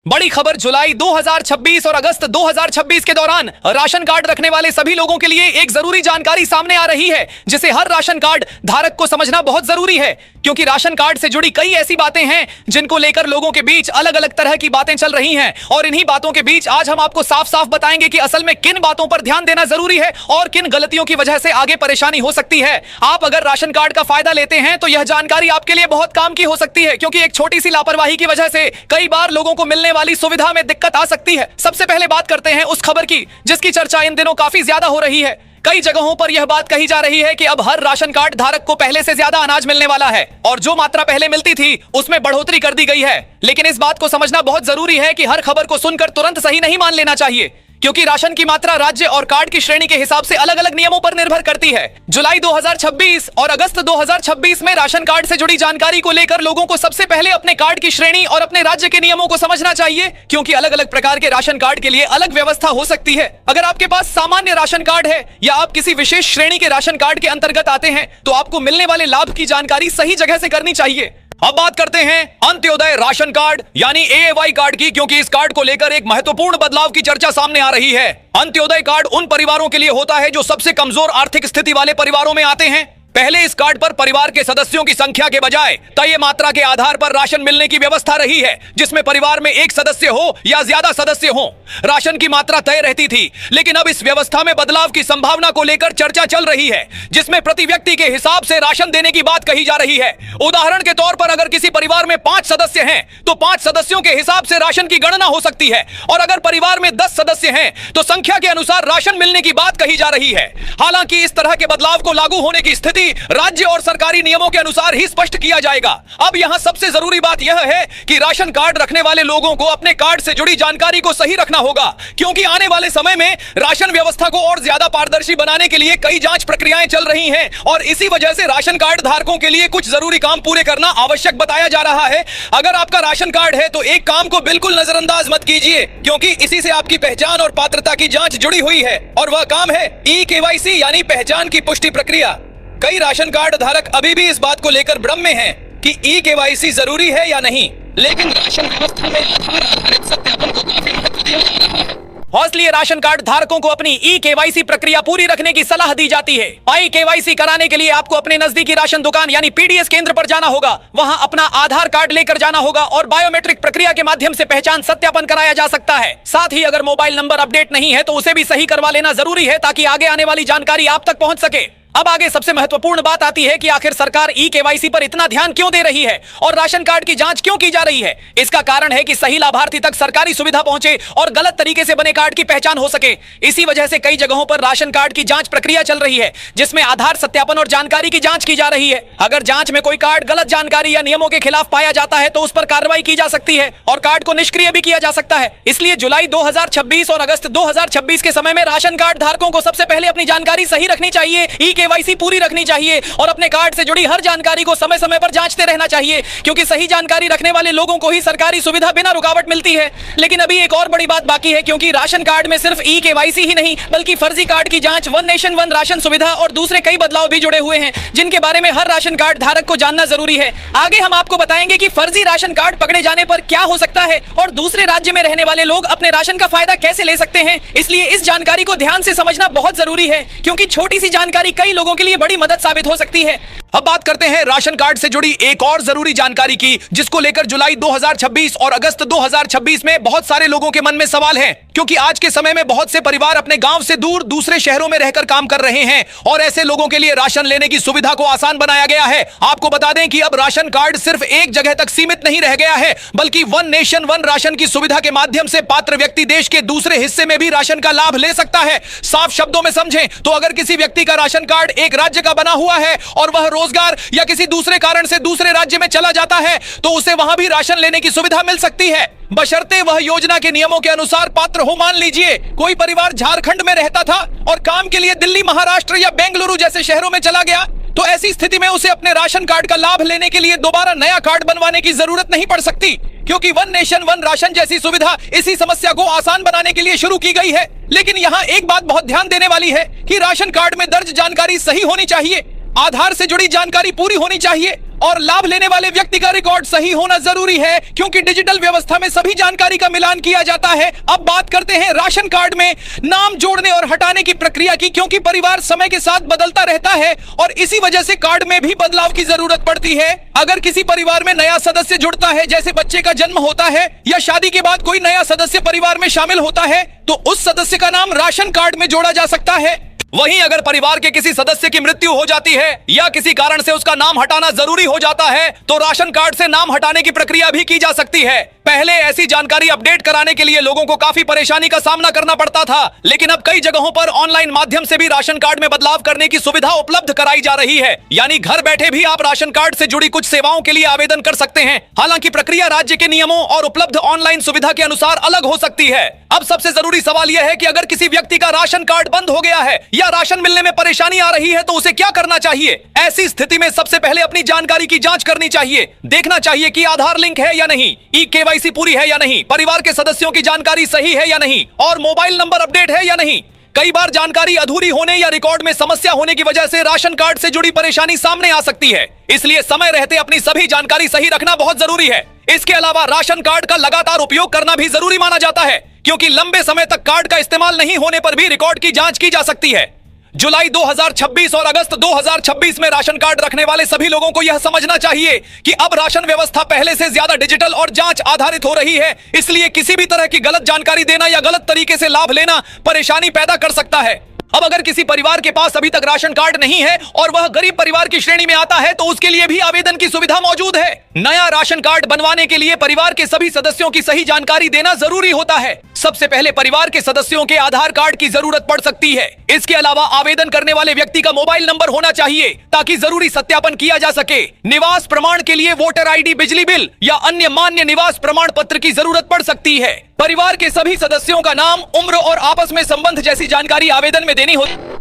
बड़ी खबर जुलाई 2026 और अगस्त 2026 के दौरान राशन कार्ड रखने वाले सभी लोगों के लिए एक जरूरी जानकारी सामने आ रही है, जिसे हर राशन कार्ड धारक को समझना बहुत जरूरी है, क्योंकि राशन कार्ड से जुड़ी कई ऐसी बातें हैं जिनको लेकर लोगों के बीच अलग अलग तरह की बातें चल रही हैं। और इन्हीं बातों के बीच आज हम आपको साफ साफ बताएंगे कि असल में किन बातों पर ध्यान देना जरूरी है और किन गलतियों की वजह से आगे परेशानी हो सकती है। आप अगर राशन कार्ड का फायदा लेते हैं तो यह जानकारी आपके लिए बहुत काम की हो सकती है, क्योंकि एक छोटी सी लापरवाही की वजह से कई बार लोगों को मिलने वाली सुविधा में दिक्कत आ सकती है। सबसे पहले बात करते हैं उस खबर की जिसकी चर्चा इन दिनों काफी ज्यादा हो रही है। कई जगहों पर यह बात कही जा रही है कि अब हर राशन कार्ड धारक को पहले से ज्यादा अनाज मिलने वाला है और जो मात्रा पहले मिलती थी उसमें बढ़ोतरी कर दी गई है। लेकिन इस बात को समझना बहुत जरूरी है कि हर खबर को सुनकर तुरंत सही नहीं मान लेना चाहिए, क्योंकि राशन की मात्रा राज्य और कार्ड की श्रेणी के हिसाब से अलग अलग नियमों पर निर्भर करती है। जुलाई 2026 और अगस्त 2026 में राशन कार्ड से जुड़ी जानकारी को लेकर लोगों को सबसे पहले अपने कार्ड की श्रेणी और अपने राज्य के नियमों को समझना चाहिए, क्योंकि अलग अलग प्रकार के राशन कार्ड के लिए अलग व्यवस्था हो सकती है। अगर आपके पास सामान्य राशन कार्ड है या आप किसी विशेष श्रेणी के राशन कार्ड के अंतर्गत आते हैं तो आपको मिलने वाले लाभ की जानकारी सही जगह से करनी चाहिए। अब बात करते हैं अंत्योदय राशन कार्ड यानी एएवाई कार्ड की, क्योंकि इस कार्ड को लेकर एक महत्वपूर्ण बदलाव की चर्चा सामने आ रही है। अंत्योदय कार्ड उन परिवारों के लिए होता है जो सबसे कमजोर आर्थिक स्थिति वाले परिवारों में आते हैं। पहले इस कार्ड पर परिवार के सदस्यों की संख्या के बजाय तय मात्रा के आधार पर राशन मिलने की व्यवस्था रही है, जिसमें परिवार में एक सदस्य हो या ज्यादा सदस्य हो, राशन की मात्रा तय रहती थी। लेकिन अब इस व्यवस्था में बदलाव की संभावना को लेकर चर्चा चल रही है, जिसमें प्रति व्यक्ति के हिसाब से राशन देने की बात कही जा रही है। उदाहरण के तौर पर अगर किसी परिवार में 5 सदस्य हैं तो 5 सदस्यों के हिसाब से राशन की गणना हो सकती है, और अगर परिवार में 10 सदस्य हैं तो संख्या के अनुसार राशन मिलने की बात कही जा रही है। हालांकि इस तरह के बदलाव को लागू होने की स्थिति राज्य और सरकारी नियमों के अनुसार ही स्पष्ट किया जाएगा। अब यहां सबसे जरूरी बात यह है कि राशन कार्ड रखने वाले लोगों को अपने कार्ड से जुड़ी जानकारी को सही रखना होगा, क्योंकि आने वाले समय में राशन व्यवस्था को और ज्यादा पारदर्शी बनाने के लिए कई जांच प्रक्रियाएं चल रही हैं, और इसी वजह से राशन कार्ड धारकों के लिए कुछ जरूरी काम पूरे करना आवश्यक बताया जा रहा है। अगर आपका राशन कार्ड है तो एक काम को बिल्कुल नजरअंदाज मत कीजिए, क्योंकि इसी से आपकी पहचान और पात्रता की जांच जुड़ी हुई है, और वह काम है ई-केवाईसी यानी पहचान की पुष्टि प्रक्रिया। कई राशन कार्ड धारक अभी भी इस बात को लेकर भ्रम में हैं कि ई-केवाईसी जरूरी है या नहीं, लेकिन राशन व्यवस्था में आधार आधारित सत्यापन को काफी महत्व दिया जा रहा है। इसलिए राशन कार्ड धारकों को अपनी ई-केवाईसी प्रक्रिया पूरी रखने की सलाह दी जाती है। ई-केवाईसी कराने के लिए आपको अपने नजदीकी राशन दुकान यानी पीडीएस केंद्र पर जाना होगा, वहां अपना आधार कार्ड लेकर जाना होगा और बायोमेट्रिक प्रक्रिया के माध्यम से पहचान सत्यापन कराया जा सकता है। साथ ही अगर मोबाइल नंबर अपडेट नहीं है तो उसे भी सही करवा लेना जरूरी है, ताकि आगे आने वाली जानकारी आप तक पहुंच सके। अब आगे सबसे महत्वपूर्ण बात आती है कि आखिर सरकार ई-केवाईसी पर इतना ध्यान क्यों दे रही है और राशन कार्ड की जांच क्यों की जा रही है। इसका कारण है कि सही लाभार्थी तक सरकारी सुविधा पहुंचे और गलत तरीके से बने कार्ड की पहचान हो सके। इसी वजह से कई जगहों पर राशन कार्ड की जांच प्रक्रिया चल रही है, जिसमें आधार सत्यापन और जानकारी की जांच की जा रही है। अगर जांच में कोई कार्ड गलत जानकारी या नियमों के खिलाफ पाया जाता है तो उस पर कार्रवाई की जा सकती है और कार्ड को निष्क्रिय भी किया जा सकता है। इसलिए जुलाई 2026 और अगस्त 2026 के समय में राशन कार्ड धारकों को सबसे पहले अपनी जानकारी सही रखनी चाहिए, ई-केवाईसी पूरी रखनी चाहिए और अपने कार्ड से जुड़ी हर जानकारी को समय समय पर जांचते रहना चाहिए, क्योंकि सही जानकारी रखने वाले लोगों को ही सरकारी सुविधा बिना रुकावट मिलती है। लेकिन अभी एक और बड़ी बात बाकी है, क्योंकि राशन कार्ड में सिर्फ ई-केवाईसी ही नहीं बल्कि फर्जी कार्ड की जांच, वन नेशन वन राशन सुविधा और दूसरे कई बदलाव भी जुड़े हुए हैं, जिनके बारे में हर राशन कार्ड धारक को जानना जरूरी है। आगे हम आपको बताएंगे कि फर्जी राशन कार्ड पकड़े जाने पर क्या हो सकता है और दूसरे राज्य में रहने वाले लोग अपने राशन का फायदा कैसे ले सकते हैं। इसलिए इस जानकारी को ध्यान से समझना बहुत जरूरी है, क्योंकि छोटी सी जानकारी कई लोगों के लिए बड़ी मदद साबित हो सकती है। अब बात करते हैं राशन कार्ड से जुड़ी एक और जरूरी जानकारी की, जिसको लेकर जुलाई 2026 और अगस्त 2026 में बहुत सारे लोगों के मन में सवाल हैं, क्योंकि आज के समय में बहुत से परिवार अपने गांव से दूर दूसरे शहरों में रहकर काम कर रहे हैं और ऐसे लोगों के लिए राशन लेने की सुविधा को आसान बनाया गया है। आपको बता दें कि अब राशन कार्ड सिर्फ एक जगह तक सीमित नहीं रह गया है, बल्कि वन नेशन वन राशन की सुविधा के माध्यम से पात्र व्यक्ति देश के दूसरे हिस्से में भी राशन का लाभ ले सकता है। साफ शब्दों में समझें तो अगर किसी व्यक्ति का राशन कार्ड एक राज्य का बना हुआ है और वह रोजगार या किसी दूसरे कारण से दूसरे राज्य में चला जाता है तो उसे वहां भी राशन लेने की सुविधा मिल सकती है, बशर्ते वह योजना के नियमों के अनुसार पात्र हो। मान लीजिए कोई परिवार झारखंड में रहता था और काम के लिए दिल्ली, महाराष्ट्र या बेंगलुरु जैसे शहरों में चला गया, तो ऐसी स्थिति में उसे अपने राशन कार्ड का लाभ लेने के लिए दोबारा नया कार्ड बनवाने की जरूरत नहीं पड़ सकती, क्योंकि वन नेशन वन राशन जैसी सुविधा इसी समस्या को आसान बनाने के लिए शुरू की गई है। लेकिन यहाँ एक बात बहुत ध्यान देने वाली है कि राशन कार्ड में दर्ज जानकारी सही होनी चाहिए, आधार से जुड़ी जानकारी पूरी होनी चाहिए और लाभ लेने वाले व्यक्ति का रिकॉर्ड सही होना जरूरी है, क्योंकि डिजिटल व्यवस्था में सभी जानकारी का मिलान किया जाता है। अब बात करते हैं राशन कार्ड में नाम जोड़ने और हटाने की प्रक्रिया की, क्योंकि परिवार समय के साथ बदलता रहता है और इसी वजह से कार्ड में भी बदलाव की जरूरत पड़ती है। अगर किसी परिवार में नया सदस्य जुड़ता है, जैसे बच्चे का जन्म होता है या शादी के बाद कोई नया सदस्य परिवार में शामिल होता है, तो उस सदस्य का नाम राशन कार्ड में जोड़ा जा सकता है। वहीं अगर परिवार के किसी सदस्य की मृत्यु हो जाती है या किसी कारण से उसका नाम हटाना जरूरी हो जाता है, तो राशन कार्ड से नाम हटाने की प्रक्रिया भी की जा सकती है। पहले ऐसी जानकारी अपडेट कराने के लिए लोगों को काफी परेशानी का सामना करना पड़ता था, लेकिन अब कई जगहों पर ऑनलाइन माध्यम से भी राशन कार्ड में बदलाव करने की सुविधा उपलब्ध कराई जा रही है। यानी घर बैठे भी आप राशन कार्ड से जुड़ी कुछ सेवाओं के लिए आवेदन कर सकते हैं। हालांकि प्रक्रिया राज्य के नियमों और उपलब्ध ऑनलाइन सुविधा के अनुसार अलग हो सकती है। अब सबसे जरूरी सवाल यह है कि अगर किसी व्यक्ति का राशन कार्ड बंद हो गया है या राशन मिलने में परेशानी आ रही है, तो उसे क्या करना चाहिए। ऐसी स्थिति में सबसे पहले अपनी जानकारी की जांच करनी चाहिए। देखना चाहिए कि आधार लिंक है या नहीं, ई-केवाईसी पूरी है या नहीं, परिवार के सदस्यों की जानकारी सही है या नहीं और मोबाइल नंबर अपडेट है या नहीं। कई बार जानकारी अधूरी होने या रिकॉर्ड में समस्या होने की वजह से राशन कार्ड से जुड़ी परेशानी सामने आ सकती है, इसलिए समय रहते अपनी सभी जानकारी सही रखना बहुत जरूरी है। इसके अलावा राशन कार्ड का लगातार उपयोग करना भी जरूरी माना जाता है, क्योंकि लंबे समय तक कार्ड का इस्तेमाल नहीं होने पर भी रिकॉर्ड की जांच की जा सकती है। जुलाई 2026 और अगस्त 2026 में राशन कार्ड रखने वाले सभी लोगों को यह समझना चाहिए कि अब राशन व्यवस्था पहले से ज्यादा डिजिटल और जांच आधारित हो रही है, इसलिए किसी भी तरह की गलत जानकारी देना या गलत तरीके से लाभ लेना परेशानी पैदा कर सकता है। अब अगर किसी परिवार के पास अभी तक राशन कार्ड नहीं है और वह गरीब परिवार की श्रेणी में आता है, तो उसके लिए भी आवेदन की सुविधा मौजूद है। नया राशन कार्ड बनवाने के लिए परिवार के सभी सदस्यों की सही जानकारी देना जरूरी होता है। सबसे पहले परिवार के सदस्यों के आधार कार्ड की जरूरत पड़ सकती है। इसके अलावा आवेदन करने वाले व्यक्ति का मोबाइल नंबर होना चाहिए, ताकि जरूरी सत्यापन किया जा सके। निवास प्रमाण के लिए वोटर आईडी, बिजली बिल या अन्य मान्य निवास प्रमाण पत्र की जरूरत पड़ सकती है। परिवार के सभी सदस्यों का नाम, उम्र और आपस में संबंध जैसी जानकारी आवेदन में देनी होती है।